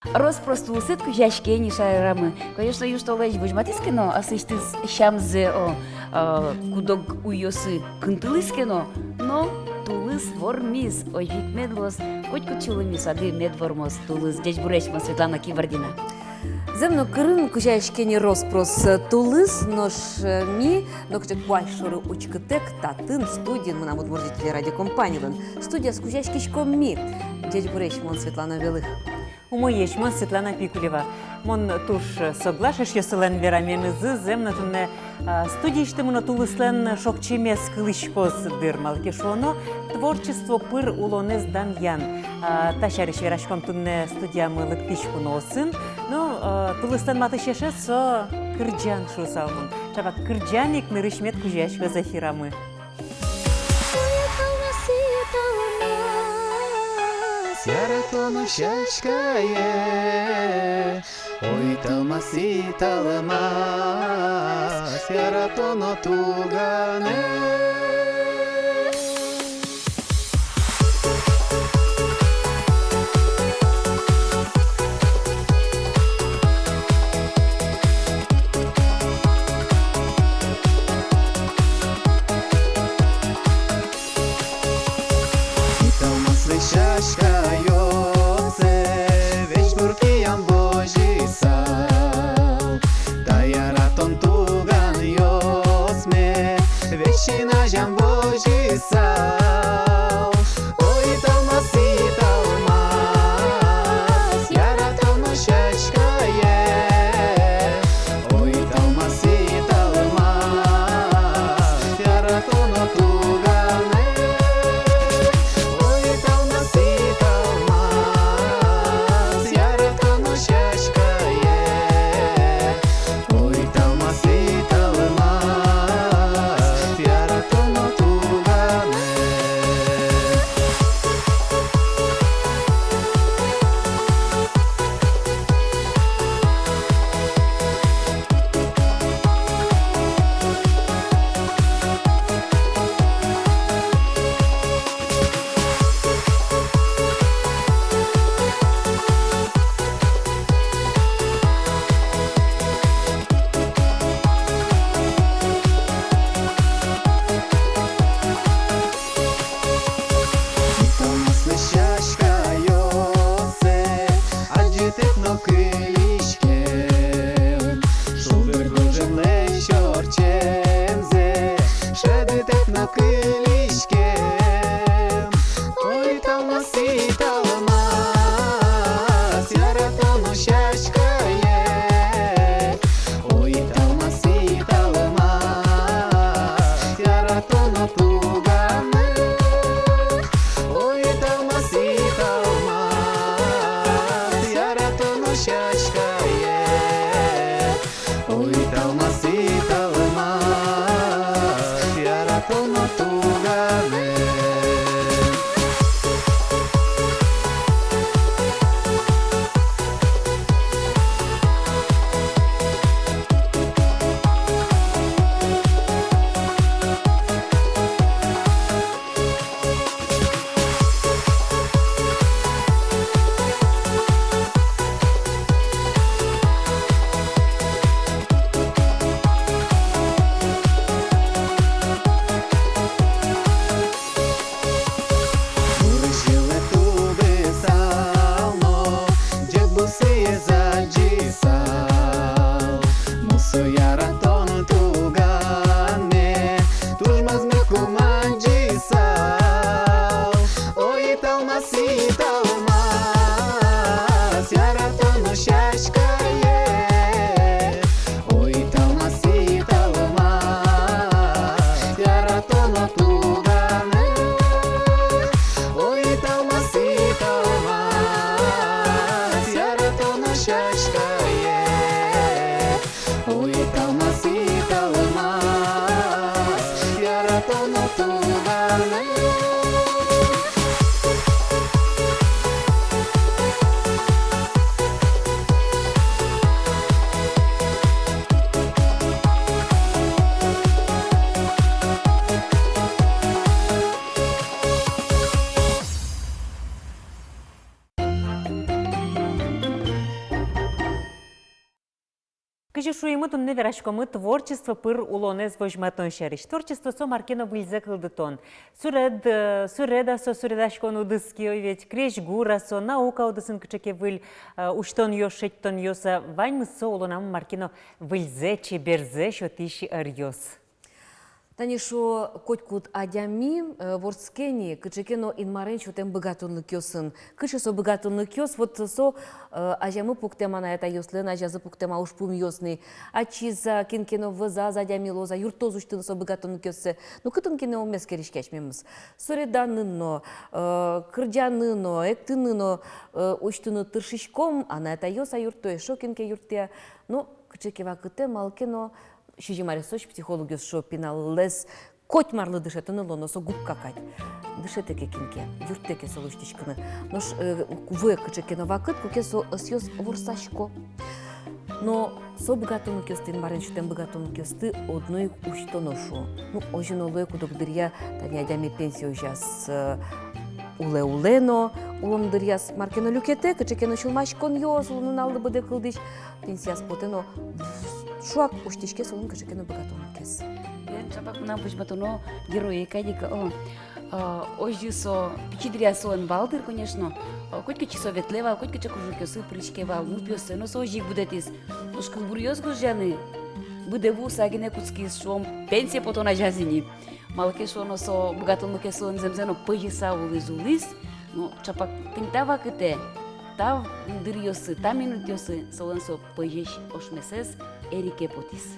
Розпросту ситку жашкені шайрами. Конечно, юшто леж бужматискено, а сыштыз шамзе кудок уйосы кынтылыскено, но тулыс вормис, ой медлос, хоть кучулымис, ады медвормос, тулыс дечь бурешма Светлана Кивардина. Земно кырын кужаешкені розпрос тулыс, нож ми, нокчек большоры учкытек, татын студien, мына мудмурзители радиокомпаниялын. Студия с кужаешкишком ми. Дечь бурешмон Светлана Велых. Умоєшман Світлана Пікулєва. Мон туш соглашиш єселен вірамені з земнатунне студіштимуно тулислен шокчемес кылышкоз дырмал кешоно творчество пыр улонез даньян. Ташариш верашком тунне студиямы лыкпичкуно сын, но тулыстан матышеше со кырджан шусалмын. Чаба кырджаник нырышмет кужашка захирамы. Яратоно шашкае, ой талмаси талмас, яратоно тугане. Вещи на Кыжы шуймы тунны верашкомы творчество пыр улонез вожматон шериш. Творчество со маркено выльзе кылдытон. Сүреда со сүредашкон удыски, ведь креш гура со наука удысын кычеке выль уштон йос, шеттон йоса. Ваньмы со улонам маркено выльзе, чеберзе, шотиши арьос. Тани шо котькут адями ворскени кычекено инмарен чотем богатонлык йосын. Кыче со богатонлык йос, вот со ажамы пуктема на это йослен, ажазы пуктема ушпум йосны. Ачиза кинкено выза задями лоза, юртоз уштын со богатонлык йосы. Ну кытын кине омес керишкечмемыз. Сореданыно, кырджаныно, эктыныно уштыны тыршишком, а на это йоса юртое, шокинке юртия. Ну, кычекева кыте малкено Шижи Марисоч психологи шо пиналлес коть марлы дышетыны лоносо губ какать. Дышетеке кинке, юртеке солуштичканы. Нош куве кычекено вакыт куке со осьос ворсашко. Но со богатону кёстын марен шутен богатону кёсты одной уштоношу. Ну, ожинолой кудокдырья таня дями пенсию жас уле-улено, улондырьяс маркено люкете, кычекено шулмашкон йос, улонун алды быде кылдыш. Пенсияс потено шуак уштишке солун кычекено богатону кес. Чапак нам вожматоно герои кадика. Ожи со пичидрия соен валдыр, конечно. Котька часо ветлева, котька чакужу кёсы причкева, мупёсы, но со ожик будетис. Уж кылбурьёс гужаны. Будеву сагине куцкис шом пенсия потона жазини. Малке шоно со богатону кесоен земзено пыжиса улизулис. Но чапак кынтава кыте. Тав дырьёсы, та минутёсы солен со пыжиш ошмесес эрике потис.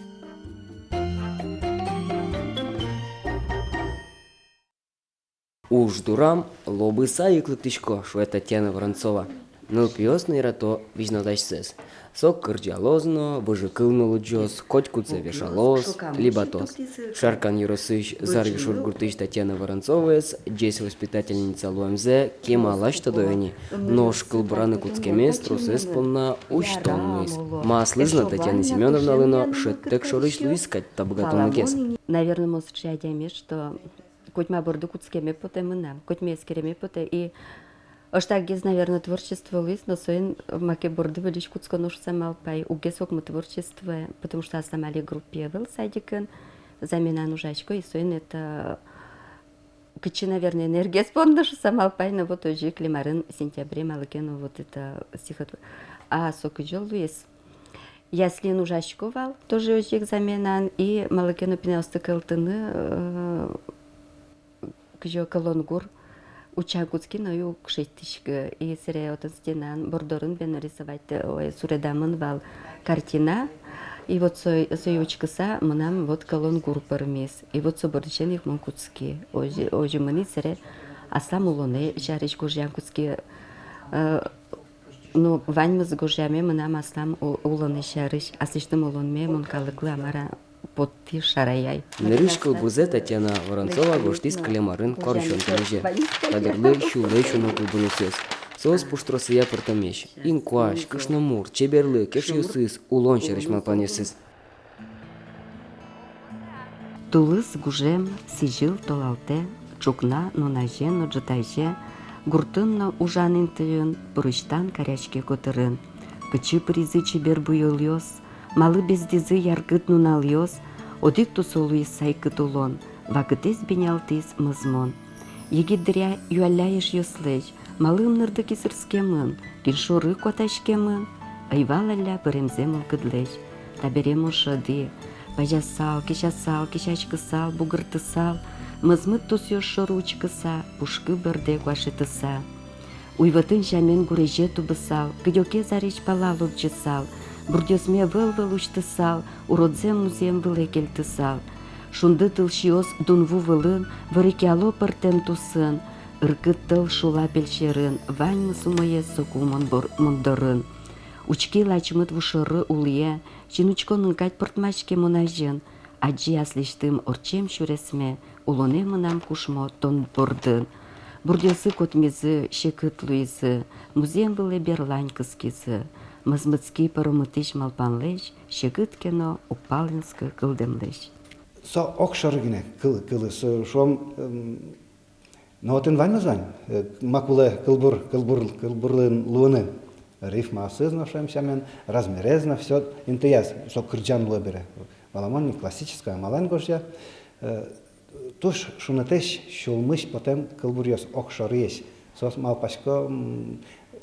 Уж дурам лобыса и клыктычко, шуэ Татьяна Воронцова. Нылпиосный рато визнодачсес. Сок кырджалозно, выжикылно луджос, котькуце вешалос, либо тос. Шаркан Юросыч, Зарги Шургуртыч Татьяна Воронцовец, здесь воспитательница ЛУМЗ, кема лачта доени. Нож кылбраны куцкемес, трусес полна уштонмыс. Маслызна Татьяна Семеновна лыно, шеттек шорыч луискать табогатонный кес. Наверное, может, чайдями, что хоть мы борду куцкеме поте мына, хоть мы скереме поте и аж так гез, наверное, творчество лис, но соин маке борду велич куцко нож самал пай, угесок мы творчество, потому что самали группе был садикен, замена нужачко, и соин это кычи, наверное, энергия спомнила, что самал пай, но вот уже климарын в сентябре малыкену вот это стихотворение. А сокыджол лис. Ясли нужачко вал, тоже уже экзаменан, и малыкену пинауста калтыны, кыжо колонгур, учагуцки на юг шестишка и сериотан стенан бордорын бен рисовать суредамын вал картина и вот соючкаса мынам вот колонгур пармис и вот собордичен их монкуцки ожи мыни сере асам улоне жариш гуржан куцки ну ваньмыз гуржаме мынам аслам улоне шариш асыштым улонме монкалыклы амара подти шараяй. Нырышкал бузе Татьяна Воронцова гоштис клемарын коршон тенеже. Тагерлы шулы шуну кулбунусес. Сос пуштросыя пыртамеш. Инкуаш, кышнамур, чеберлы, кешюсыз, улон шеришмалпанесыз. Тулыс гужем сижил толалте, чукна нонаже ноджытайже, гуртынно ужанын тыйын, пырыштан карячке котырын. Кычы призы чебер буйолёс, малы бездизы яргыт нуналёс, одик тусолуй сайкыт улон, вакытес бенялтис мызмон. Егидря юалляеш ёслеч, малым нырды кисырскемын, киншоры коташкемын, айвалалля пыремзем улкыдлеч. Таберем ошады, пажасал, кишачкысал, бугыртысал, мызмыт тусёш шоручкыса, пушкы бырде квашытыса. Уйватын жамен гуреже тубысал, кыдёке зарич палалып жысал, бурдёсме выл-выл уштысал, уродзем музем выле келтысал. Шунды тылшиос дунву вылын, вырыкяло пыртем тусын, ыркыт тыл шула пелшерын, ваньмы сумае соку мондорын. Учки лачмыт вушыры улые, чинучко нынкать пыртмачке монажын, аджи аслиштым орчем шуресме, улоне мынам кушмо тон бордын. Бурдёсы котмезы, шекыт луизы, музем выле берлань кыскизы. Мызмыцки паромытыш малпанлеш, шекыт кено упалинскы кылдемлеш. Со окшарыгine kılı şom noten vanmazan makule kılburlın luğunu рифма осызно шемшамен, размерезно, все интияс, со кырджан лобере. Баламон не классическая, малан гожья. Туш шунатеш шулмыш потом кылбурьёс окшорьеш. Сос малпашко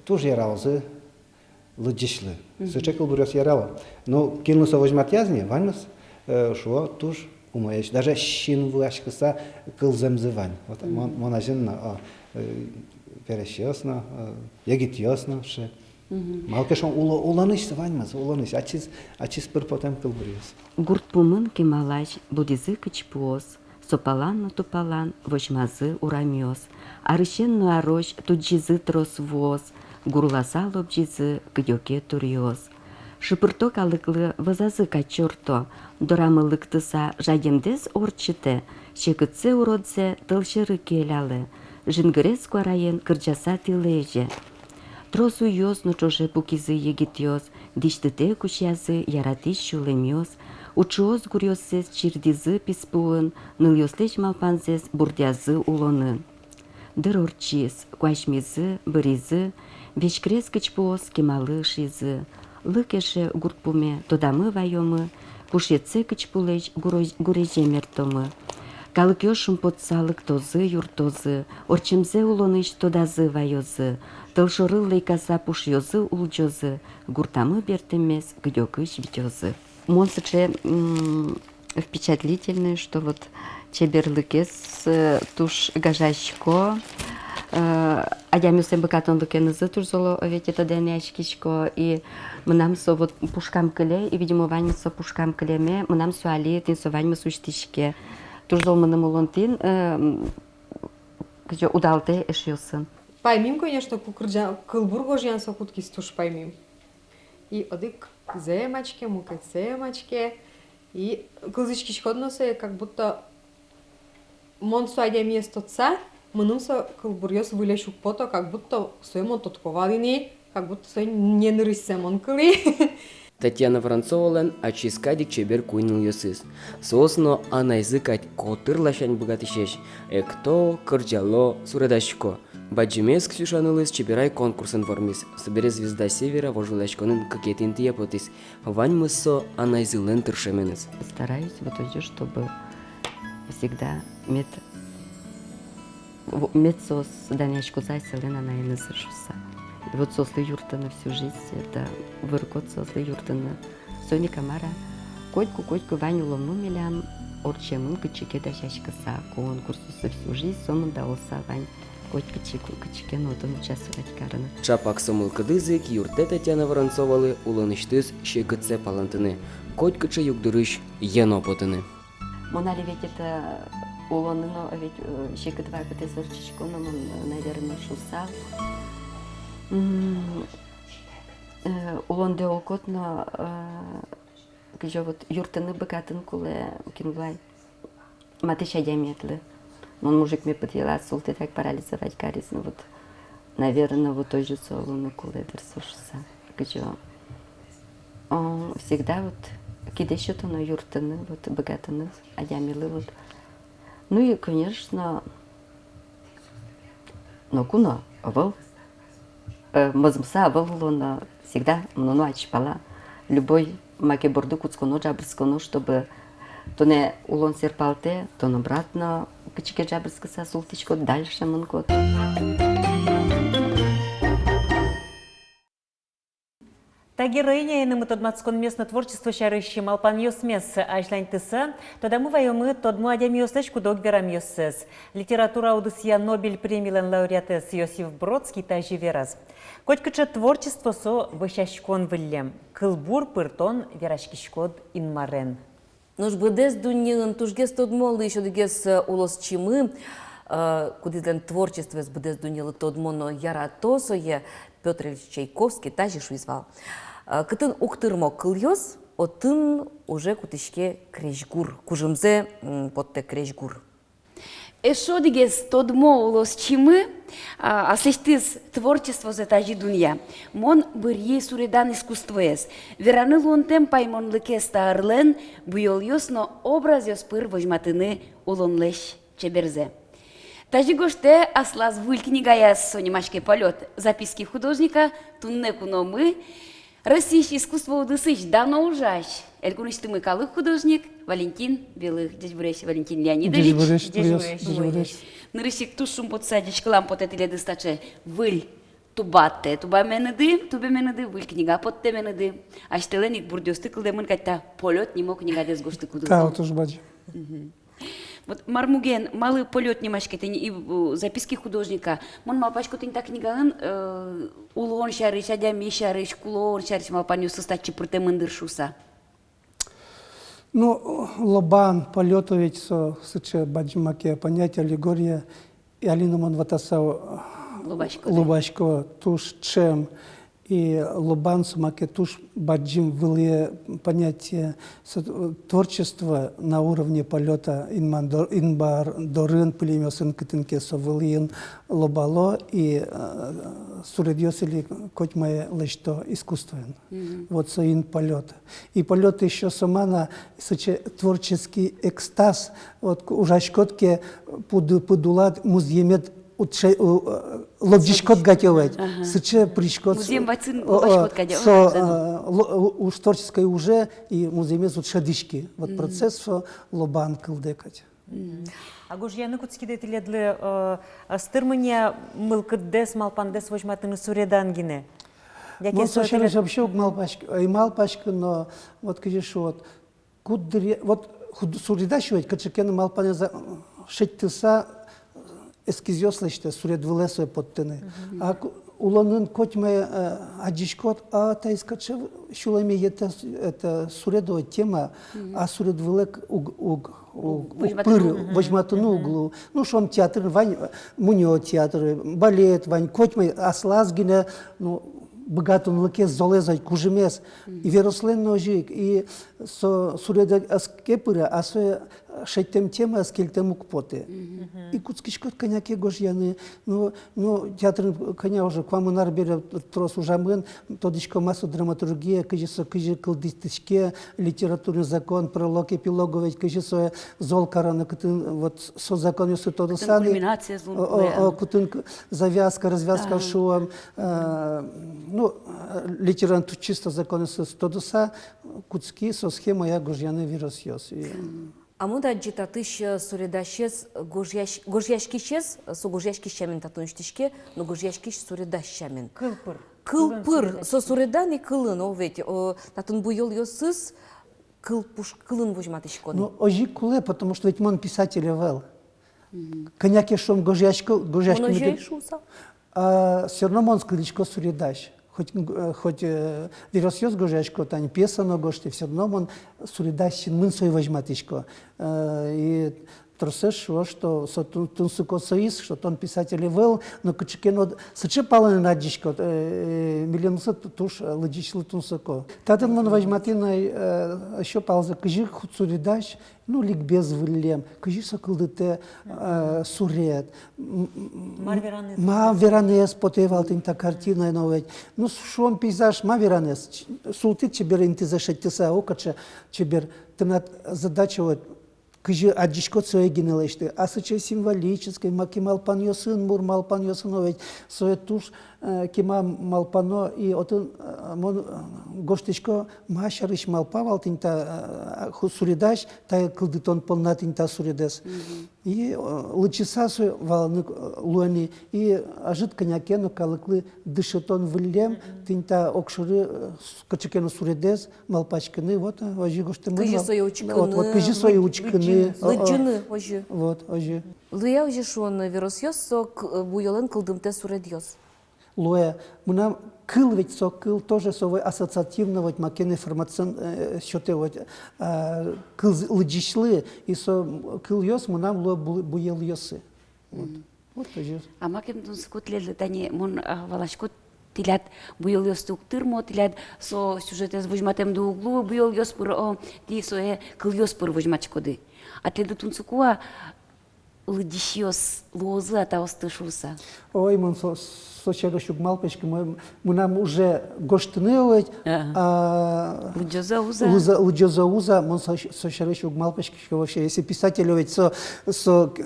туш яралзы лыджишлы. Сыча кылбурьёс ярала. Но кинулся возьмат язни, ванмас шо туш умеешь. Даже щин влашкаса кылземзывань. Вот монажинна перещёсно, ягитёсно ше. Малкешон уланыш ванмас, уланыш. Ачис пыр потом кылбурьёс. Гурт пумын кемалаш, будизы кычпуос, сопалан на тупалан, вожмазы урамёс, арышен арош туджизы трос воз, гурласа лобджизы кыдёке турьёс. Шыпырто калыклы вазазы качорто, дорамылыктыса жадемдес орчыте, шекытсе уродзе тылшыры келялы, жингырес куарайен кырджаса тилеже. Трос уёс но чоже пукизы егитёс, диштыте кушязы яратиш шулемёс, учуоз гурьосез чирдизы писпуын, ныльёслеч малпанзез бурдязы улонын. Дырорчиз, куашмизы, быризы, вечкрес кычпуоз кемалы шизы. Лыкеше гуртпуме тодамы вайомы, пушетсе кычпулеч гурежемертомы. Калыкёс шумпотсалык тозы юртозы, орчемзе улоныч тодазы вайозы, тылшоры лейкаса пушьёзы улджозы, гуртамы бертемес гдёкыш витёзы. Монсыче впечатлительный, что вот чеберлыкес туш гажашко, адямюсем быкатон лыкенызы турзоло ведь это денешкичко, и мнам со вот пушкам кыле, и видимо вань со пушкам кылеме, мнам суали, тин со вань суштишке. Турзол мыным улонтин, где удалте эшьёсын. Паймим, конечно, кылбурго жьян сокуткис туш паймим. И одык земочке, мукет земочке. И кылзычки шходносы, как будто монсу адя место ца, мынымса кылбурьёс вылечук пото, как будто соемон тотковалини, как будто соем не нырысемон кыли. Татьяна Воронцова ачискадик чебер куйныл йосыз. Сосно анайзыкать котырлашань богатышеш. Экто, кырджало, суредашко. Баджимес ксюшанылыз чебирай конкурсын вормис. Собере звезда севера вожулачконын кокетин тиепотис. Вань мысо анайзылен тыршеменыз. Стараюсь в итоге, чтобы всегда медсос данячку зайселена на инысышуса. И вот сослы юртана всю жизнь, это выркот сослы юртана. Сони камара, котку ваню ломну милям, орчемын кычыке дачачкаса, конкурсусы всю жизнь, сонун даолса вань. Кычыке нотын участвовать карына. Чапак сомыл кыдызык юрте Татьяна Воронцовалы улыныштыз шекытсе палантыны. Котькычы югдырыш енопотыны. Монали ведь это улоныно, ведь шекытва кыты сорчичко, но он, наверное, шусал. Улонде окотно, где вот юртаны быкатын куле кинулай. Матыша дяметлы. Он мужик мне подъела, султы так парализовать карис, ну вот, наверное, вот той же солону куле версушса. Где он всегда вот кидещут на юртаны, вот богатаны, а я милы вот. Ну и, конечно, но куно, вол. Мазмса волона всегда много очпала. Любой маке борду куцконо джабрсконо, чтобы то не улон серпалте, то обратно качке джабрскаса султичко дальше манкот. Та героиня инымы тодмацкон местно творчество шарыщи малпан йосмес ажлань тыса, тода мы вайомы тодму адям йослечку дог берам йосес. Литература аудысия Нобель премиялен лауреатес Йосиф Бродский тажи вераз. Котькача творчество со вышащкон выллем. Кылбур пыртон верашкишкод инмарен. Нож бедес дуньин тужгес тодмолы еще дегес улос чимы, кудизлен творчество с бедес дуньилы тодмоно яратосое Петр Ильич Чайковский тажи шуизвал. Кытын уктырмо кыльёс, отын уже кутышке крешгур, кужымзе потте крешгур. Эшодигес тодмо улос чимы, асештис творчество за тажи дунья. Мон бырье суредан искусствоес. Вераны лонтем паймон лыкеста арлен, буйол йосно образ йос пыр вожматыны улонлеш чеберзе. Тажигоште аслаз вылькнигая сонимашке полет. Записки художника тунне куномы. Российский искусство удысыч давно ужащ. Элькуныштымы калых художник Валентин Белых. Дядь Буреш Валентин Леонидович. Нырысик тушум подсадичкалам потетиле дыстаче. Выль тубатте. Туба менеды, выль книга потте менеды. Аштеленик бурдёсты кылдемын кайта полет не мог книга дес гошты куду. Као тоже баджи. Вот Мармуген, малый полет немашки, и записки художника. Мон малпачку тень так книгаын улон шарыш, адями шарыш, кулон шарыш малпаню состачи пуртемындыршуса. Ну, лобан, полетович, сыче баджимаке, понятие, аллегория, и Алина Монватасау, Лубашкова, туш чем, и лобан сумаке туш баджим вылые понятие творчества на уровне полета инбар дорын племесен китинке совылын лобало и суредьосили коть мое лечто искусствен. Вот соин полета. И полет еще сама на творческий экстаз. Вот ужашкотке подулат музеемет лобдишкот готовить, сыче пришкот. Музеем вацин лобашкот готовить. Уж творческой уже и музеем вот шадишки. Вот процесс лобан кылдекать. А гуж я накутски детиледле стырмыня мылкыддес малпандес возьматыны суредангине. Ну, сначала же вообще малпачка, но вот конечно вот кудре вот суредащивать, качекены малпане за шеттыса эскизиослыште суред вылесой подтыны. А улонын котьме аджишкот, а та искаче шулами это суредовая тема, а суред вылек возьматыны углу. Ну, шом театр, вань муньо театр, балет, вань котьме аслазгине, ну, богатым лыке золезай кужемес и верослен ножик и со суреда аскепыра а со шеттем тема аскельтем укпоте и куцкишкот коняки гожьяны ну театр коня уже к вам нарбере трос ужамын тодичко массу драматургия кыжисо кыжи кылдистичке литературный закон пролог эпилоговый кыжисо зол карана кытын вот со законе со тодо саны кульминация кутын завязка развязка шуам ну, литература чисто законы с тодоса, куцки со схема я гожьяны вирусьёс. А мы да джитатыш суредащес гожьяшкишес, со гожьяшкищамен татунштишке, но гожьяшкиш суредащамен. Кылпыр, со суредан и кылын, о ведь, татун буйол ёсыс, кылын возьматышкон. Ну, ожи куле, потому что ведь мон писатель вел. Коняки шом гожьяшко, Он ожи шуса? Все равно мон скрыличко суредащ. Хоть вирусьёс гожьяшко, тань песано гошти, все равно мон суредащин мын свой возьматышко. И тросеш, что тун суко соис, что тон писатель вел, но качекено сыче паланы надишко, миллионсы туш лыдичлы тун суко. Татын мон возьматиной еще палза кыжи суредащ, ну ликбез вылем, кыжи сокылдыте сурет. Ма веранес потевал тинта картина новая. Ну шон пейзаж ма веранес. Султит чебер интизашеттиса окача чебер темнат задача вот кыжи адишко цоегинелешти, а сыче символической, маки малпаньо сын, мур малпаньо сыновец, сое туш кима малпано, и отын гоштишко машарыш малпавал тинта суредаш, та кылдытон полна тинта суредес. И лычиса сой валны луани, и ажит конякену калыклы дышетон вылем, тинта окшуры качекену суредес, малпачканы, вот, ожи гошты Кыжи сой учканы. Вот, кыжи сой учканы. Лыджины, ожи. Вот, ожи. Луя ожи шон вирусьёс, со буйолен кылдымте суредьёс. Луя, мына кыл ведь со кыл тоже совой ассоциативно вот макен информацион счёте вот кыл лыджишлы и со кыл ёс мынам луя буел ёсы. Вот тоже. А макен тун скотледле тани мон валашкот тилят буйол ёстук тырмо тилят со сюжетес возьматем до углу буйол ёс пур о ти со кыл ёс пур возьмачкоды. А тледу тун сукуа лыдищёс лозы атаостышуса. Ой, мы сочера щук малпочки, мы нам уже гоштынывать, а Лыджоза луджоза, мы сочера щук малпочки вообще. Если писатель ведь со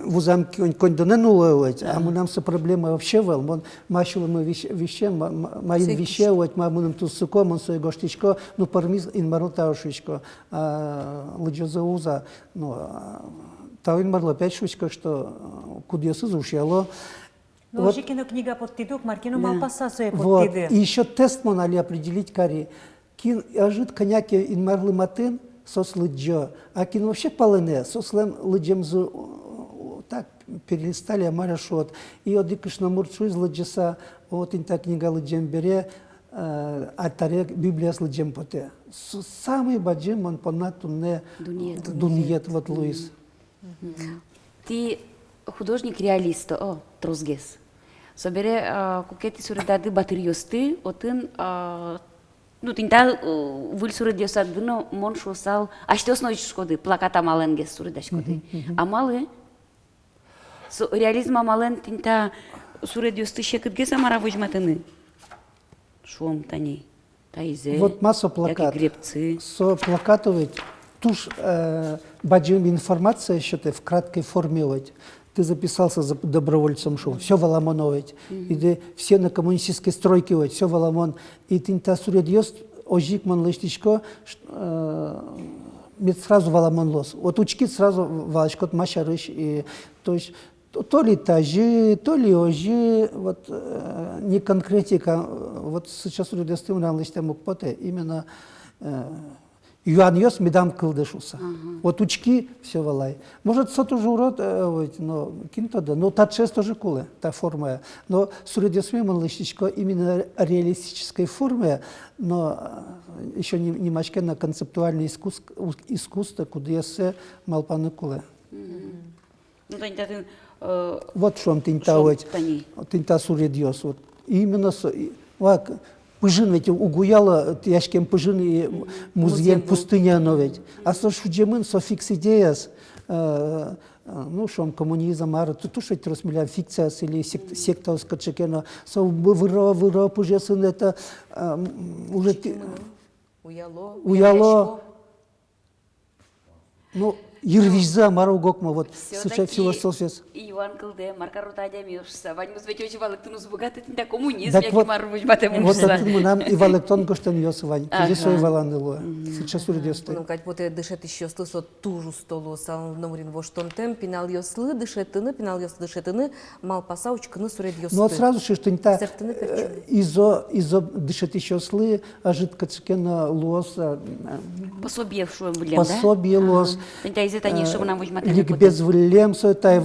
вузам конь-конь-доненулывать, а мы нам со проблемой вообще вел, мы мащули мы вещем, моим вещевать, мы нам тут суко, мы свой гоштичко, ну пармиз инмарлтаушечко, луджоза уза, ну та инмарло опять шучка, что кудьёсы зушело. Ну, вот. Жикино книга под тидук, Маркино Малпаса свое под Вот. тиды. И еще тест монали определить кари. Кин ажит коняки инмарлы матын сос лыджо, а кин вообще палене сослем лыджем так перелистали амара шот. И одикыш на мурчу из лыджеса, вот инта книга лыджем бере, а таре Библия с лыджем поте. Самый баджим он понату не дуниет вот Луис. Ти художник-реалист, трозгес. Собере кукети суредады батыриосты, отын, ну, тинта выл суредиосадыно мон шосал, аштос нойчу шкоды, плаката маленгес суредашкоды. Амалы, реализм амален тинта суредиосты шекытгес амара вожматыны. Шуом тани, тайзе, Вот масса плакат. гребцы. Со плакатовать, туж баджим информация еще ты в краткой форме. Ты записался за добровольцем, что все воломоновать. И ты все на коммунистической стройке, все воломон. И ты та суредьёст, ожик мон лыштичко, мед сразу воломон лос. Вот учки сразу валочкот машарыш. И то есть то ли тажи, то ли ожи, вот не конкретика. Вот сейчас суредьёсты у нас лыштем именно Юан-йос медам кылдышуса. Вот учки все валай. Может, со тоже урод, но кинто да, но та честь тоже куле, та форма. Но суредесме малышечко именно реалистической форме, но еще немножко на концептуальное искусство, куда я се малпаны куле. Ну, тань, вот что он тинтаует, тинта суредес. Вот именно пыжин ведь угуяла, яшкем пыжин и музей пустыня но ведь. А со шуджемын, со фикс идеяс, ну шом коммунизм, ара, тут уж ведь размыля фикция или секта скачекена, со выра пыжесын это уже уяло, ну Ервиза, Маругокма, вот сейчас философия. Иван Кылде, Маркарута Демиушса, Ваньмус Ветевич Валектунус богатый, ты коммунизм, я Марвич Батемушса. Вот это мы нам и Валектон Гоштан Йосовань, где свой Валандело. Сейчас уродился. Ну, как будто дышит еще стусо тужу столу, сам номерин воштонтем, пинал йослы, дышетыны, пинал йос дышетыны, мал пасаучка, ну суред йослы. Ну вот сразу же, что не та изо дышет еще слы, а жидко цикена лоса. Пособие в шуем блин, да? Пособие лос. Ликбез влем, сотай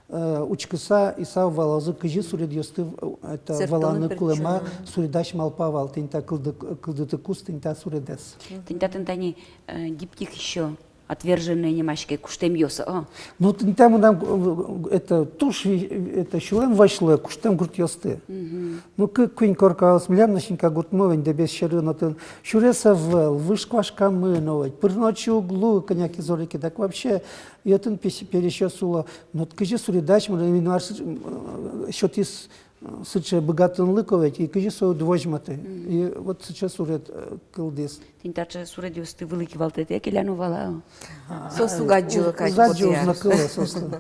учкыса иса валазы кыжи суредьёсты это валаны кулема суредаш малпавал тинта кылдыты кус тинта суредес. Тинта тинтани гибких еще отверженные немашки куштем йоса. Ну тинта мы нам это туш это шулем вошло куштем гурт йосты. Ну кынь коркаус млям нашинка гурт мовень да без шерына тын шуреса вел вышквашка мыновать пырночи углу коняки зорики так вообще и это перещесуло. Но кыжи суредач мы минуар счет из сыче богатым лыковать и кыжи свою двожматы. И вот сейчас суред кылдис. Тинтаче суредиосты великий валтете келянувала. Сосу гаджула как Гаджу знакомая сосу.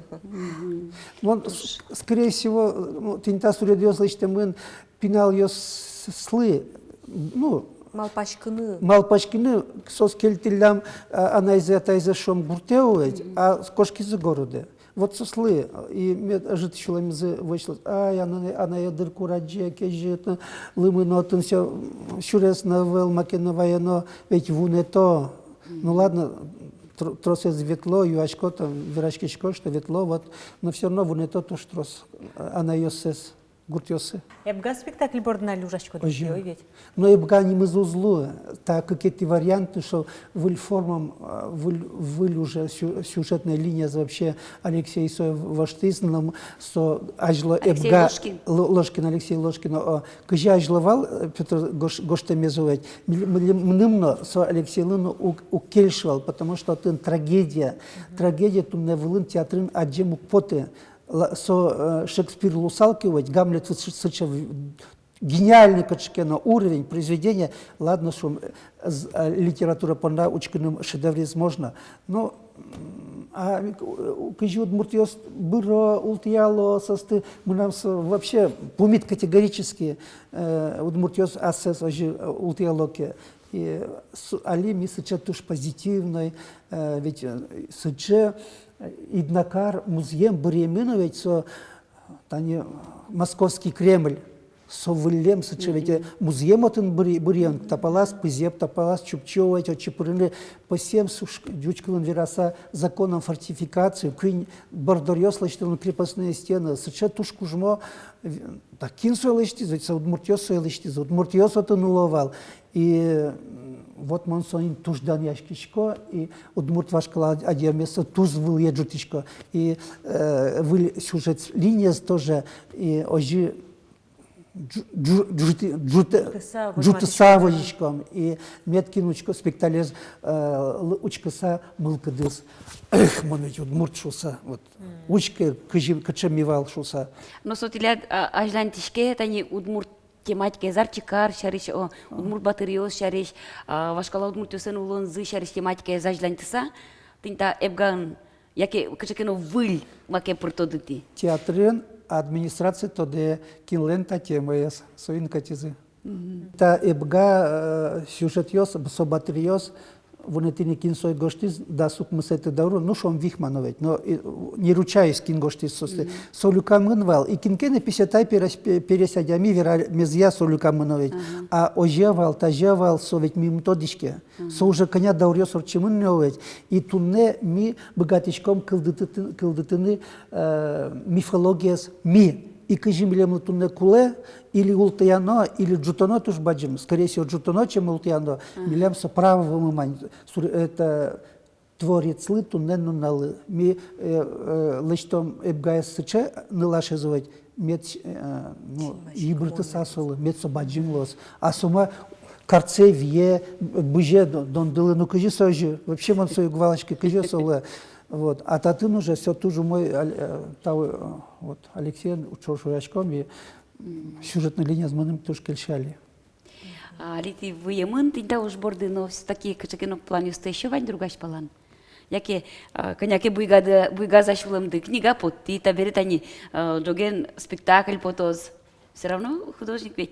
Вот скорее всего тинта суредиос лично мы пинал ее слы. Ну Малпашкины сос кельтилям она из этого шом буртеует, а кошки за города. Вот сослы и жит чуламизы вышло. Ай, она я дырку раджи, кежит, лымынотын все шурес навел макеновая, но ведь вуне то. Ну ладно, трос из ветло, юачко там, вирачки что ветло, вот, но все равно вуне то, то что трос, она ее сес. гуртёсы. Эбга спектакль бордна люжачко Ожи. ой ведь. Но и бга не мы зло, так какие-то варианты, что в формам, в уже сюжетная линия вообще Алексей Исоев Ваштызном, что ажло Алексей эбга Ложкин. Ложкин, Алексей Ложкин, когда ажловал Петр Гоштемезович, мнымно, что Алексей Лыну укельшивал, потому что это трагедия тут не вылын театрын аджему поты, со Шекспир Лусалкивать, Гамлет гениальный качкено уровень произведения. Ладно, что литература понда учкиным шедевре можно, но когда Удмуртиос бюро ултияло состы, мы нам вообще помнит категорически Удмуртиос ассес ултиялоке. И али ми сейчас туж позитивной, ведь сейчас иднакар музеем Буременович, со тани Московский Кремль, со вылем сейчас ведь музеем отын Бурен, топалас Пызеп, топалас Чупчева, эти чепурины по всем дючкалым вераса законом фортификации, кынь бордорьёс лачтын крепостные стены, сейчас туж кужмо так кинсу лачтизать, со Удмуртиос лачтизать, Удмуртиос отын уловал. И вот монсон туждан яшкичко, и Удмурт вашкала одемеса туз был еджутичко, и вы сюжет линия тоже, и ожи джутыса водичком, и меткинучко спекталез учкаса мылкадыз. Эх, монет Удмурт шуса, вот учка качемивал шуса. Но сотилят ажлантишке, это не Удмурт тематика зарчикар шариш Удмурт батыриос шариш вашкала Удмуртиосын улонзы шариш тематика зажлантиса тинта эбган яке качекено выль маке пуртодыти. Театрын администрация тоде кинлента темаяс соин катизы. Та эбга сюжетьос собатриос вонетини кинсой гоштиз да сук мысеты давро, ну шом вихмановать, но не ручаюсь кин гоштиз состы. Солюка мынвал, и кинкене писятай пересядями вера мезья солюка мыновать, а ожевал, тажевал совет ми методичке. Со уже коня даурьос орчимыновать, и тунне ми богатичком кылдытыны мифологияс ми. И кажем лем тунне куле, или ултаяно, или джутоно туж баджим. Скорее всего, джутоно, чем ултаяно. Милям со правого мамань. Это творец лы тунне нуналы. Ми лыштом эбгайс сыче нылашезовать. Мед, ну, ибрты сасолы, мед со баджим лос. А сума карце вие, быже, дон дылы, ну кажи сожи. Вообще мон свою гвалочки кажи солы. Вот. А татын уже все ту же мой вот, Алексей учил шурачком, и сюжетная линия с моим тоже кельшали. Лити выемын тинта уж борды, но все-таки качекено плане стоящего другаш палан. Яке коняке буйгаза шулымды книга потти, таберет они доген спектакль потоз. Все равно художник ведь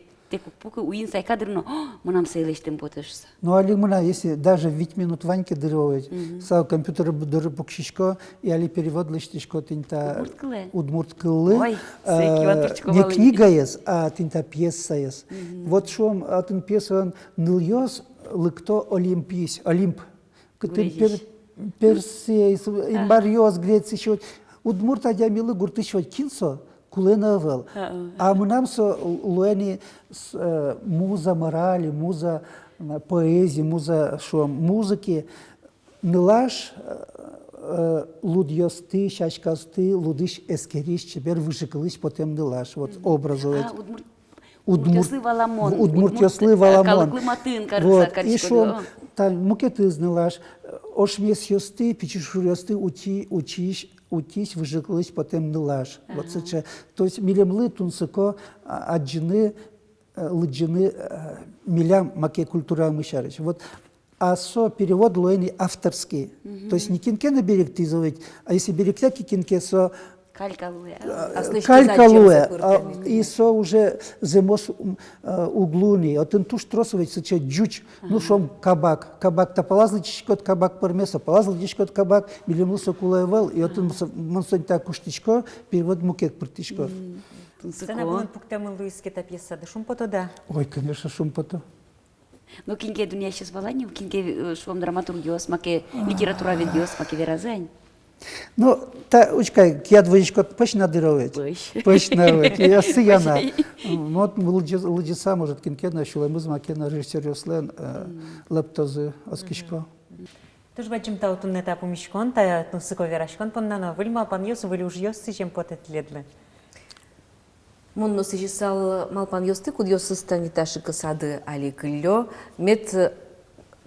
пука уин сай кадр, но мы нам сейлештем потешься. Ну, али мына, если даже 5 минут Ваньки дыровать, са компьютер дыры букшишко, и али перевод лыштишко тинта удмурткылы. Ой, не книга есть, а тинта пьеса есть. Вот шом, а тин пьеса он ныльёс, лыкто олимпийс, олимп. Персей, имбарьёс, Греция, еще. Удмурт адямилы гуртышвать кинсо, куленавел. А мы нам со луэни муза морали, муза поэзии, муза шо музыки, нылаш лудьёсты, шашкасты, лудыш эскериш, чебер выжикалыш, потом нылаш, вот образовать. Удмуртёслы валамон. Удмуртёслы валамон. Калыклы матын, Вот, и шо, там мукеты знылаш, ошмес ёсты, пичишур ёсты, утись, выжиклыш, потом нылаш. Вот это, то есть милемлы тунсыко аджины, лыджины, милям маке культура мышарыч. Вот, а со перевод луэни авторский. То есть не кинке на берег тизовать, а если берег всякий кинке, со калькалуя. Калькалуя, и со уже земос углуни, а тен туш тросовать сочет джуч, ну шом кабак топалазли чишкот кабак пармеса, палазли чишкот кабак, милимлу сокулаевал, и отын монсон так куштичко, перевод мукет пртичко. Це не було пуктем луїське та п'єса, де шум пото да. Ой, конечно, шум пото. Но кинке дуния сейчас валанил, кинке швом драматургиос, маке литература ведиос, маке веразень. Ну, та учкай, кия двоечко пыш надыровать. Пыш надыровать. Я сыяна. Вот лудица, может, кинкена, шулемыз макена режиссер Йослен, лептозы оскишко. Тож бачим та отун етапу мішкон, та нусикові рашкон, поннано вильма, пан йос, вилі уж йос, сичем потетледле. Монно сижисал малпан йосты, куд йосы станиташи кысады али кыллё, мет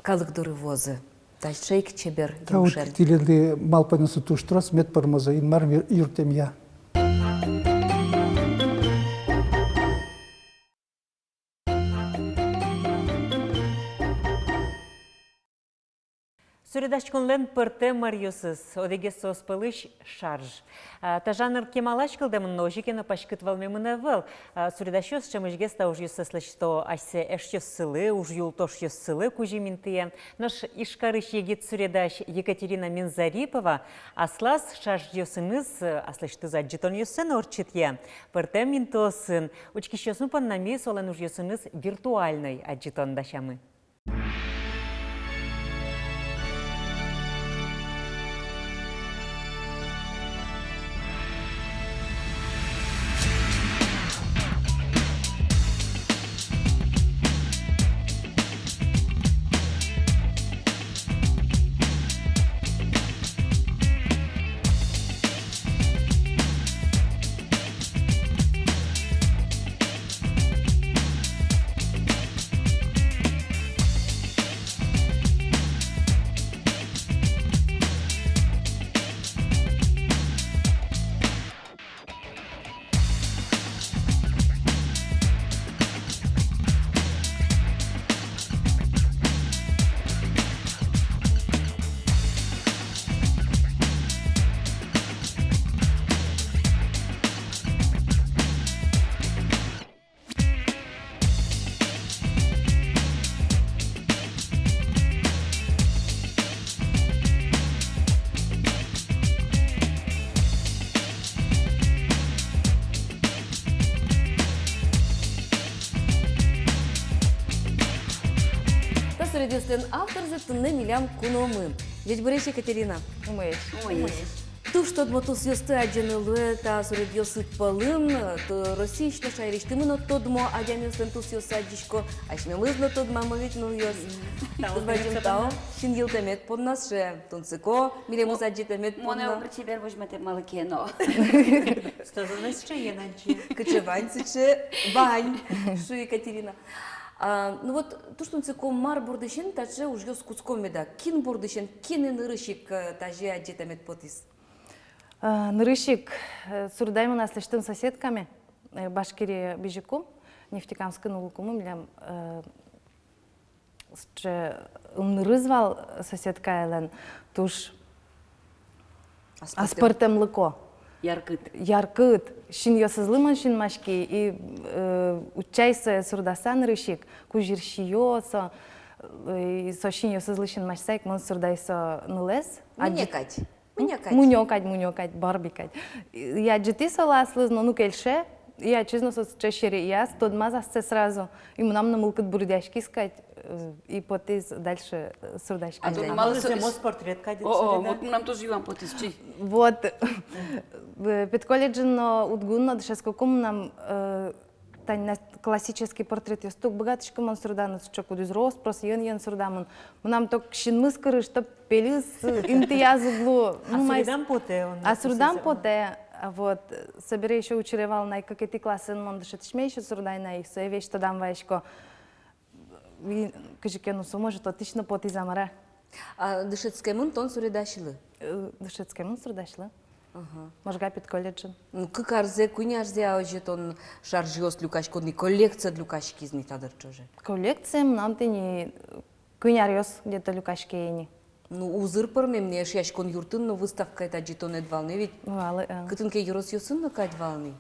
калык возы. Таш шейк чебер Та вот юмшер. тиленды малпанысу туштрос, мет пармоза, инмар юртем я. Сүредашконлен пырте марьосыз, одеге соспылыш шарж. Та жанр кемалаш кылдемын ножикена пашкытвалме мынавыл. Сүредашёс чамышге ста уж юсыслы, что асе эшчёс сылы, уж юлтош ёс сылы кужиминтые. Наш ишкарыш егит сүредаш Екатерина Минзарипова, аслас шарж ёсыныз, аслышты заджитон ёсын орчитье. Пырте минтосын, учкищёсну паннами солен уж ёсыныз виртуальный аджитон дашамы. Средюслен автор за тунне милям куномы. Ведь Борис Екатерина. Ту, что дмотус ёсты аджанылы, та средюсы палым, то российщина шайришты мыно тодмо аджамёслен тус ёсы аджишко, ашмемызно тодма мовитнул ёс. Тузбачим тау, шингил темет под нас ше, тунцыко, милемус аджи темет под Моне нас. обрати возьмете малакено. Что за нас ще є наче? Качеванциче, бань, шу Екатерина. Ну вот, то, что он мар бордышен, таче уж ёс куцком меда. Кин бордышен, кин нырышик таже аджетамет потис. Нырышик, сурдай мы нас лиштым соседками, Башкирия Бижику, Нефтекамская нулукуму, милям, нырызвал соседка Элен, туш аспартем лыко. Яркыт. Шин ёсызлыман шин машки и учайся сурдаса нырышик, кужир шиёсо, и со шин ёсызлы шин машсайк, мон сурдайсо нылес. Муньокать, барбикать. Я джити саласлыз, но ну кельше, я честно со чешери я, тот мазасце сразу, и мы нам намылкат бурдяшки искать, и потис дальше сурдашки. А тут мало мост портрет кадит. Вот нам тоже вам потис. Вот, пед колледжино утгунно, дешескокум нам классический портрет я стук богатышка мон сурданус чоку из рост просто ян сурдамон нам ток шинмыс кыры что пелис интияз углу а сурдам поте вот собери еще учеревал на какие классы мон дышит шмейше сурдай на их все вещь то дам вайшко кажекену со может отлично поти замара а дышитский мон тон суридашилы дышитский мон сурдашилы Може гапит колледжен. Ну, как арзе, куняжзе, а уже тон шаржиос люкаш, кодни коллекция люкашки из нитадыр чоже. Коллекция, нам ты не куняриос где-то люкашки ени. Ну, узыр пырме мне шяш кон юртын, но выставка это джитон эдвалны, ведь кытынке юрос юсын на кать валны.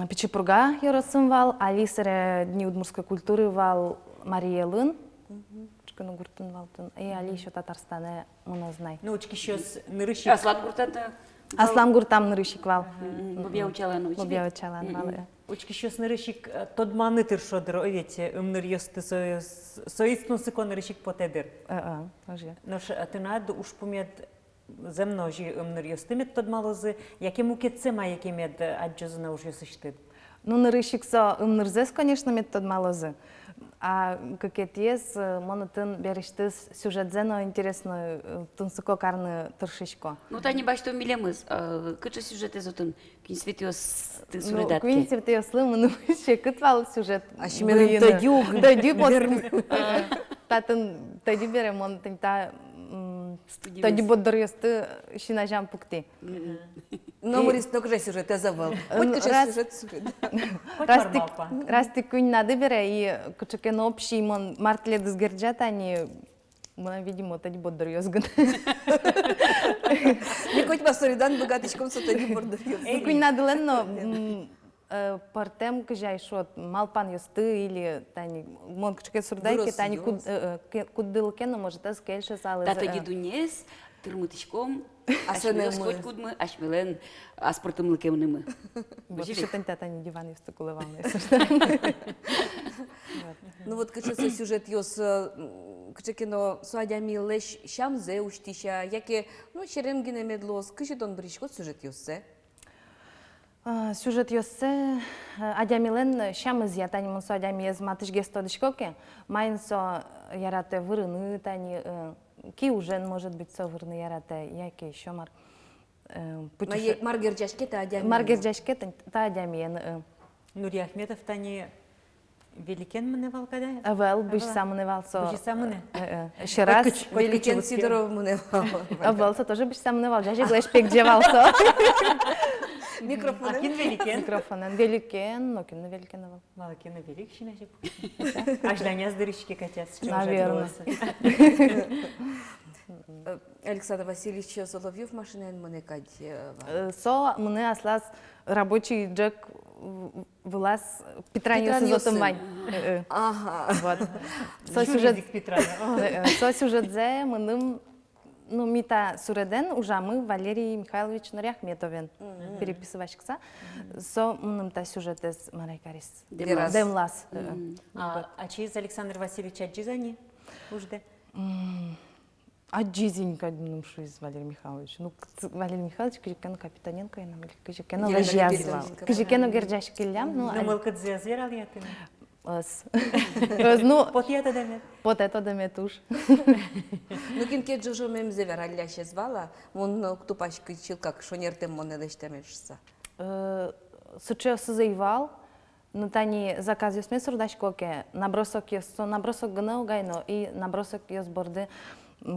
Печепурга юросын вал, Алисере дни удмурской культуры вал Мария Лын. Чкану гуртын валтын. И Али еще Татарстане, муна знай. Ну, учки щас нырышик. Аслан гуртата. Аслам гуртам нырышик вал. Бобя учалан учи. Бобя учалан вал. Учки щас нырышик тодманы тыршодыр, овете, ныр ёсты соистну сыкон нырышик потедыр. Уже. Нош ты надо уж помет земно жи ымныр ёстымет тод малозы, яке мукетсема яке мед аджозына уж ёсыштыд. Ну, нарышикса ымнырзес, конечно, метод малозы. А как это есть, монотон берештес сюжетзено интересно, тунсуко карны тыршишко. Ну, та не бачу, что милемыз. Кыча сюжет из отын, кин светиос ты Ну, суридатки. квин светио слымы, ну, вообще, кытвал сюжет. А шименен тадюг. Тадюг, татын, тади берем, он та... Тади боддор ёсты, шинажам пукти. Но Морис, но кже сюжет, я завал. Хоть кже сюжет. Расти кунь надо бере, и кучакен общий, мон мартле дызгерджат, они... Мы, видимо, тади боддор ёсгын. Не хоть басуридан богатычком со тади боддор ёсгын. Кунь надо ленно... Партем кыжай шот малпан ёсты или тани мон кычке сурдайке тани куддылке, но может аз кельше салы. Тата дедунес, тырмытычком, Асынымы. ашмелес хоть кудмы, ашмелен аспортымлыкемнымы. Больше тани диван ёсты кулывалны. Ну вот кычы сюжет ёс кычыкино суадями леш шамзе уштиша, яке, ну, черемгине медлос, кычы тон бришкот сюжет ёссе. Сюжет ёссе адямилен шамыз я тани мунсо адями ез матышге стодышкоке. Майнсо ярате вырыны тани ки ужен может быть со вырны ярате яке ещё мар. Маргерджашке та адями. Маргерджашке та адями. Нурия Ахметов тани великен мне валкада? Авел биш самыны валсо. Биш самыны? Еще раз. Великен Сидоров мне вал. Авелсо тоже биш самыны вал. Жажи глэш пек джевалсо. Микрофон. Акин великен? Микрофон. Великен, но кин великен вал. Малакина велик шинашек. Ажданя с дырочки котят. Наверное. Александр Васильевич Соловьев машинен мне кать. Со мне аслас рабочий джек вылаз Петранию созотом мань. Ага. Вот. Со сюжетзе мыным ну мита суреден уже мы Валерий Михайлович Нуряхметовен переписывач кса. Со мыным та сюжетез Марайкарис. Демлас. А чиз Александр Васильевич Аджизани? Ужде? Аджизенька, ну что из Валерий Михайлович. Ну, Валерий Михайлович, Кижикену Капитаненко, я нам Кижикену Лажьязвал. Кижикену Герджашки Лям, ну... Ну, мылкат зверал я ты. Ну, Пот я тогда мет. Пот это да мет уж. Ну, кинке джужо мем зевералля ще звала, он ктупаш кичил, как шонертем моне лештемешса. Суче сызаивал, но тани заказ ёсме сурдашкоке, набросок ёсо, набросок гына угайно, и набросок ёс борды,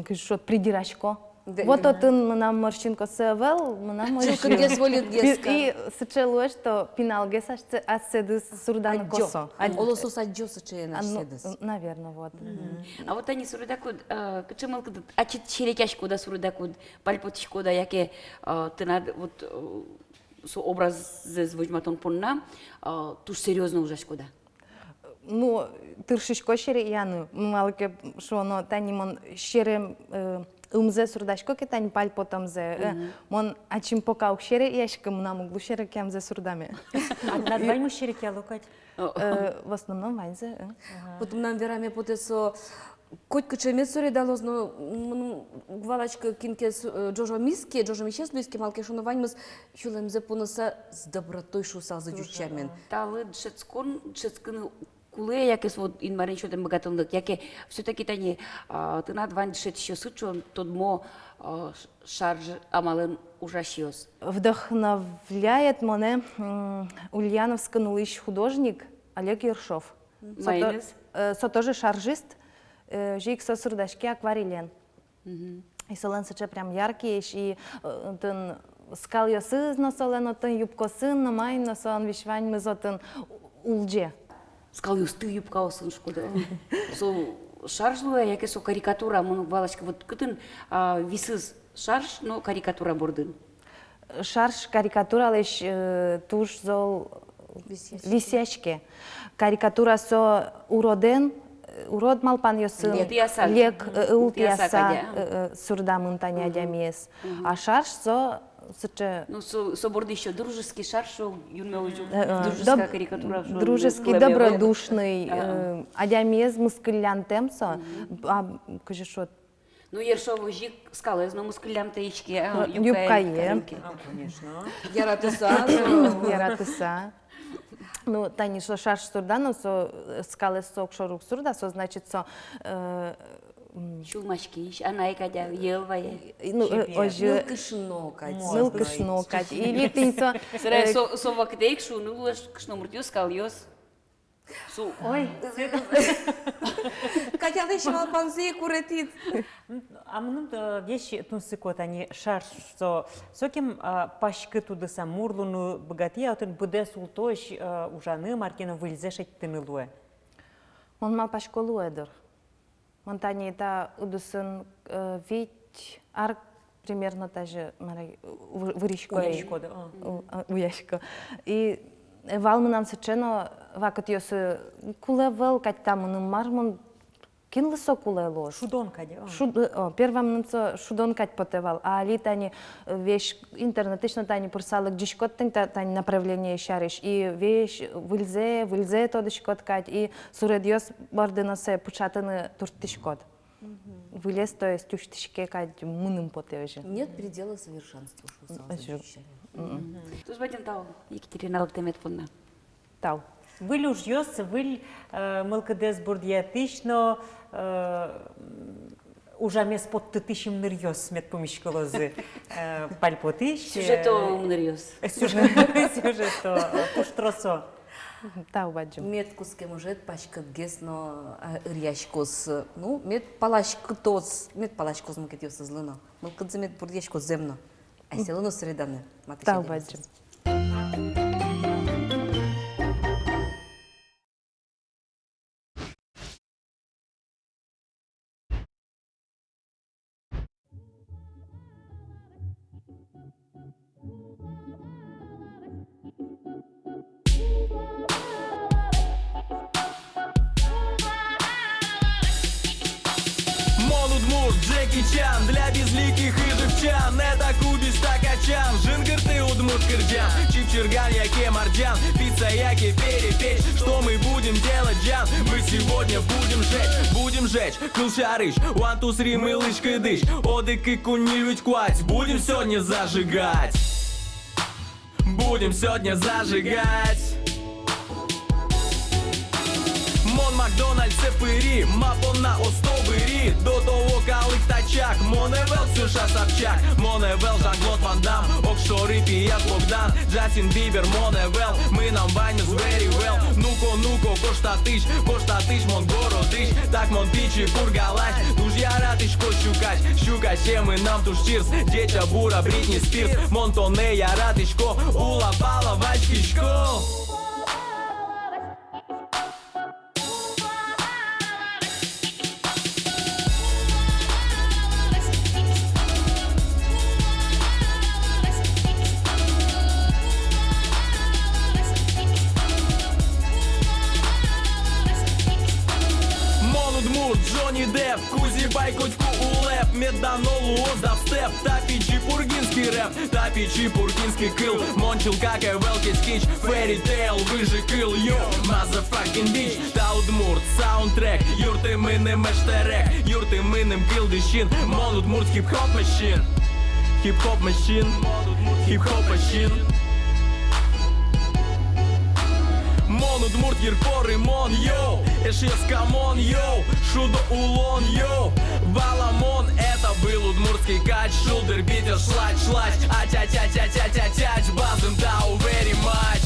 кишот придирашко. Вот отын нам морщинко севел, нам морщинко. И сычелуе, что пинал гесаш, а седыс сурдан косо. Олосус аджоса че наш седыс. Наверное, вот. А вот они сурдакуд, кычымылкы, а черекяшко да сурдакуд, пальпотишко да, яке ты надо вот со образ звучматон понна, туж серьезно ужашко да. Ну, тыршишко шере яны, малке шо, но танимон шере умзе сурдашко ке тань паль потом зе. Мон ачим пока укшере яшка мунам углу шере кем зе сурдаме. Над вайму шере кя лукать? В основном ванзе. Потом нам вераме потесо Коть кычемет соре далоз, но гвалачка кинке Джожо Миске, Джожо Мисес Луиске малке шунуваньмыз хюлемзе пунаса с добротой шусал за дючамен. Талы дшецкын куле, яке вот инмарин шотем богатонлык, яке все-таки тани ты над вань дшет еще сычон, тодмо шарж амален ужасиос. Вдохновляет моне ульяновский нулыш художник Олег Ершов. Майнес? Со тоже шаржист. Жик со сурдашки акварелен. И солен сыче прям яркий, и тын скал ёсы носолен, тын юбкосын, но май носон вишвань мы зотын улже. Скал юсты юбка осын шкода. Со шаржлуя, яке со карикатура, мон валачка вот кытын висыз шарж, но карикатура бордын. Шарж карикатура лишь туш зол висячке. Карикатура со уроден, урод малпан ёсын, лек улпияса сурдамын таня адямиес. А шарж со сыче... Ну, со борды еще дружеский шарж, шо юнме ужу, дружеская карикатура. Дружеский, добродушный, адямиес мускулянтем со, а каже шо... Ну, ершово жик скалезно мускулям таички, Юбка е. Конечно. Яратыса. Ну, тани шо шаш сурдано, со скале сок шорук сурда, со значит со Шулмашки, она и кадя, елвая. ну оже мылкышно кать. Или ты со Срай совакдейк шуну луш кшномуртю скалёс. Су. Ой, Катя, ты еще малпанзе куретит. а мынын вещи тунсыкот они шар что соким пашкы тудыса мурлуну богатия отын буде султош ужаны маркина выльзеш еттенылуэ. он мал пашколу эдер. Он тани та удусын ведь арк примерно та же выришко. Уяшко. И валмы нам сечено вакат ёсы кулевел, кать там он мармон кинлысо кулелош. Шудон кадя. Первым нынцо шудон кать потевал, а али тани вещь интернетично тани пурсалык джишкот тани направление шариш и вещь выльзе тодышкот кать и суредьёс бардыносе пучатыны туртышкот. Вылез, то есть тюштышке кать мыным потевже. Нет предела совершенству. Тут батин тау, Екатерина Лактемет фонна. Тау. Выль уж ёс, выль мылкадес бурдиятычно ужамес под тытышим нырьёс мет помещколозы пальпотыш. Сюжето умнырьёс. Сюжето пуштросо. Тау баджим. Мет куске может пачкат гесно ряшкос. Ну, мет палашкотос, мет палашкос мукетио созлено. Мылкадзе мет бурдиешко земно. А селено средане. Тау баджим. Джеки Чан для безликих и живчан. Это кубис такачан, жингырты удмурт кырджан, чипчерган яке марджан, пицца яке перепечь. Что мы будем делать, Джан? Мы сегодня будем жечь кылшарыш, one, two, three, мылыш кыдыш, одык и кунилють квать. Будем сегодня зажигать. Будем сегодня зажигать. Мон Макдональдс цепыри, мапона остобыри. До того калык тачак, Моневел Ксюша Собчак, Моневел Жан-Клод Ван Дам, Окшоры Пият Богдан, Джастин Бибер, Моневел. Мы нам банюс very well. Нуко, кошта тыш, мон городыш. Так мон пичи пургалась, дуж яратышко щукач, мы нам туш чирс. Детя бура Бритни Спирс, Монтоне яратышко, ула пала вачкишко. Джонни Депп, Кузи Байкотьку улеп, Меданолу оздавстеп, Тапичи пургинский рэп, Тапичи пургинский кыл, Мончил как Эвелки скич, Фэри Тейл, выжи кыл, йо, motherfucking bitch. Таудмурт, саундтрек, юрты мыным эштерек, юрты мыным кылдыщин, Монудмурт хип-хоп машин, хип-хоп машин, хип-хоп машин. Монудмурт ерпоры мон, йоу, эшес камон, йоу, шудо улон, йоу, баламон. Это был удмуртский кач, шулдер битер шлач, ать, базым дау very much.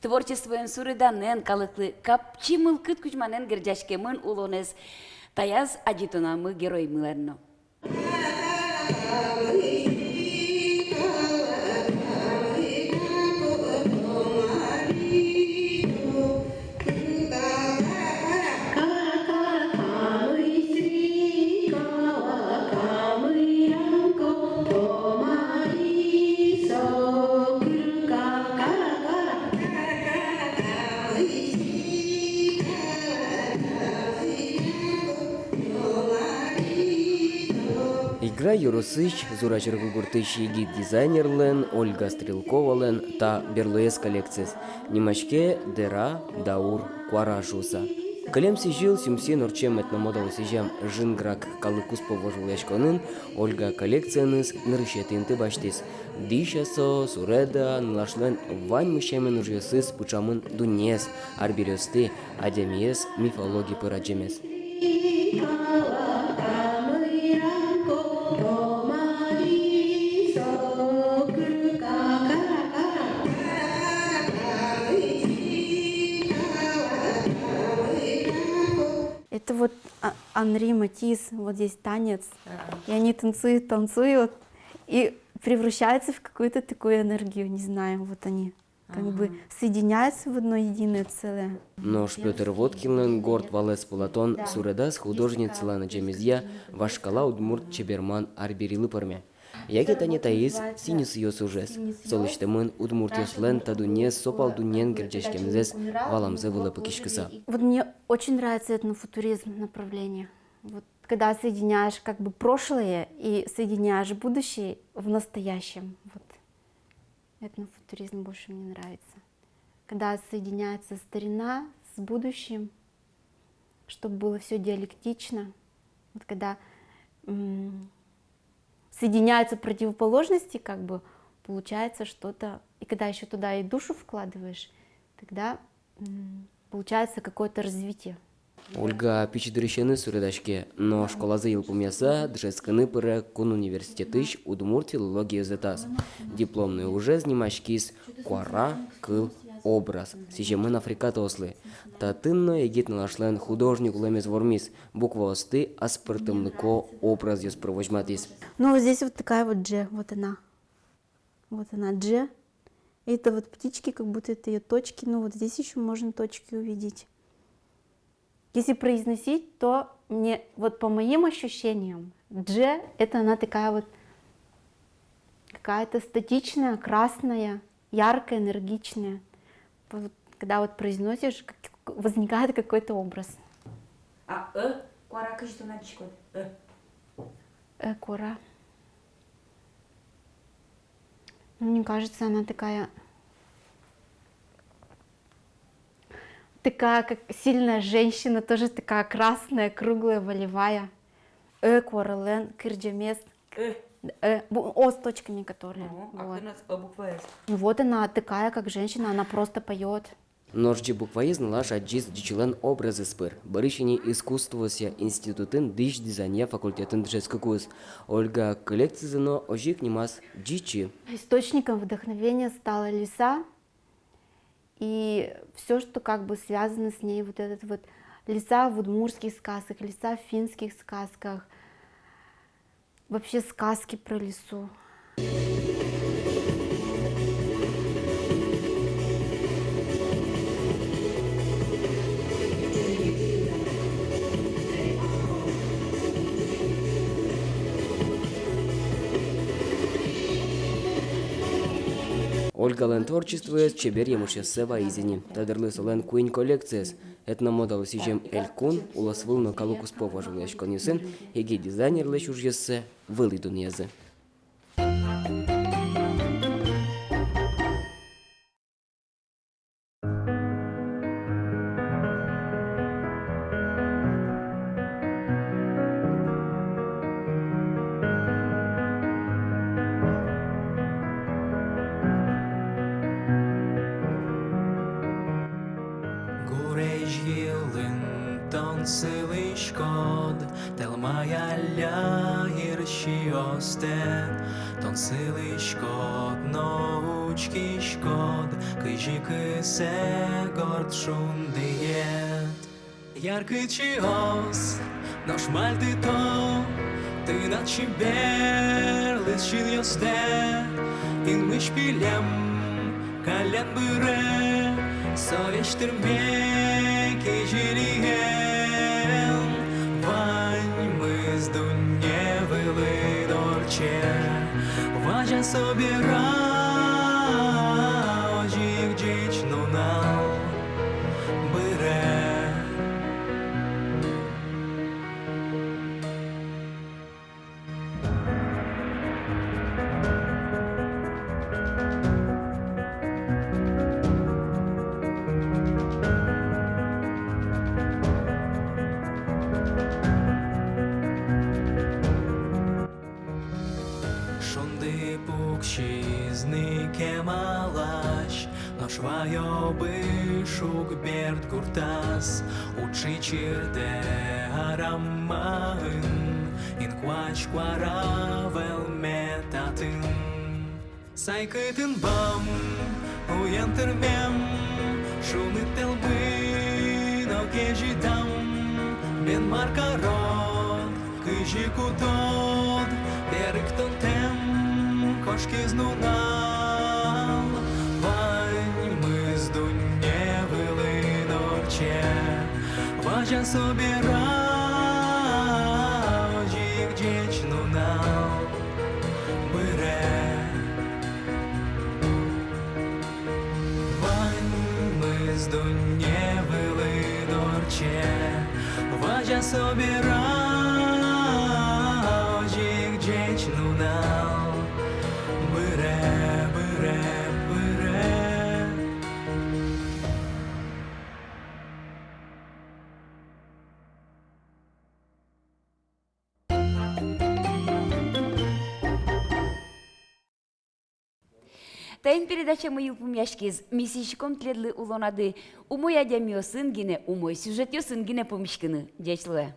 Творчествоен суреданен калыклы капчимыл кыт кучманен гердяшкемын улонез таяз адитонамы герой мыларно. Игра Юросыч, Зурачер Гугуртыч егит дизайнерлен, Ольга Стрелковален та Берлоес коллекцияс. Немачке Дера, Даур, Куара Жуса. Калем сижил симси норчем этномодал сижам жинграк калыкус повожил яшконын, Ольга коллекцияныз нырышетинты баштис. Дишасо, Суреда, налашлен вань мышемен ужесыз пучамын дунес, арбирёсты, адемиес, мифологи пыраджемес. Это вот Анри Матис, вот здесь танец, и они танцуют, и превращаются в какую-то такую энергию, не знаю, вот они как бы соединяются в одно единое целое. Но Петр Водкинлен, Горд Валес Платон, Суредас, художница Лана Джемизья, Вашкала Удмурт Чеберман Арбирилы Парме. Яки тане таиз, синис ее сужес. Солыштемын Удмуртиос Лен Тадунес, Сопал Дунен Герджешкемзес, Валамзе Вылапакишкаса. Вот мне очень нравится этнофутуризм направление. Вот когда соединяешь как бы прошлое и соединяешь будущее в настоящем. Вот. Этнофутуризм больше мне нравится. Когда соединяется старина с будущим, чтобы было все диалектично. Вот когда соединяются противоположности, как бы получается что-то. И когда еще туда и душу вкладываешь, тогда получается какое-то развитие. Ольга пичедрещены суредашке, но школа заил помеса, джесканы пыре кун университетыш Удмуртии логия зетас. Дипломный уже снимашкис куара, кыл, образ. Сижемын Африката ослы. Татынно егит налашлен художник лемез вормис. Буква осты аспартымныко образ ёс провожматис. Ну вот здесь вот такая вот Дж, вот она. Вот она Дж. Это вот птички, как будто это ее точки. Ну вот здесь еще можно точки увидеть. Если произносить, то мне, вот по моим ощущениям, Дж, это она такая вот какая-то статичная, красная, яркая, энергичная. Вот, когда вот произносишь, возникает какой-то образ. А куара кажется начко. Куара. Мне кажется, она такая как сильная женщина, тоже такая красная, круглая, волевая. Куарален, кирджамес. О с точками, которые. Вот она такая, как женщина, она просто поет. Ножджи букваиз налаш аджиз дичилен образы спыр. Барышини искусствося институтын диш дизайния факультетін джескакуз. Ольга коллекцизано ожик немас джичи. Источником вдохновения стала лиса. И все, что как бы связано с ней, вот этот вот лиса в удмуртских сказках, лиса в финских сказках, вообще сказки про лису. Ольга лен творчествует чебер емуше сева изини. Тадырлы солен куин коллекцияс. Этномодал сижем элькун, уласвыл на калукус поважил яшконюсын, еги дизайнер лещ уж есе, вылыдун езе. ton siliškod, tel maja ľahirši ostet, ton siliškod, noučki škod, kyžiky se gord šundijet. Яркий чиос, наш мальти то, ти наче берлис чильосте, ін ми шпілем, калян бире, совєштирме, кижіліген, вань ми з дуне вили дорче, важа собі ожік дічну нал, бире. Швайобышук берд гуртас, учичирде араммагын, инквач кваравел метатын. Сайкытын бам, уянтырмем, шуны телбын, окежитам, бен маркарот, кыжи кутот, берыктон тем, кошки знунал. Важа собирал, жик дичну нал, бире. Вань мы с дуне вили дорче, важа собирал, жик дичну нал, бире, бире, бире. Тайм передача мою помяшкиз мисичком тледлы улонады умой адямио сынгине, умой сюжетё сынгине помешкины. Дячлы.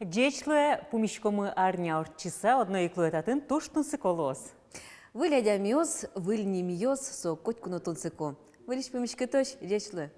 Дячлы помешкомы арня орчиса одной иклуэтатын туштунсы колос. Выль адямиоз, выль немиоз, со котькуно тунсыко. Выльш помешкетош, дячлы.